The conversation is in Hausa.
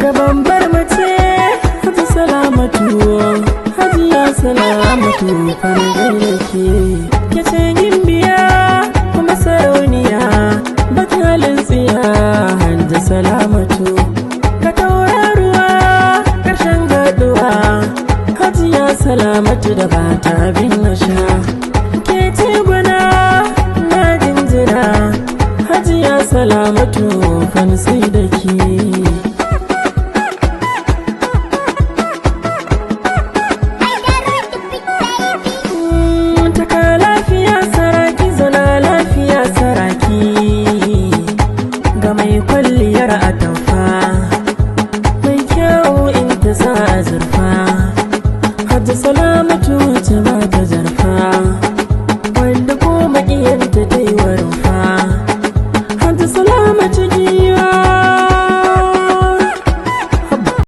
gaban bar mace Haji Salamatu, Hajiya Salamatu farin gaske ke ce gimbiya kuma sarauniya batalin tsiya Haji Salamatu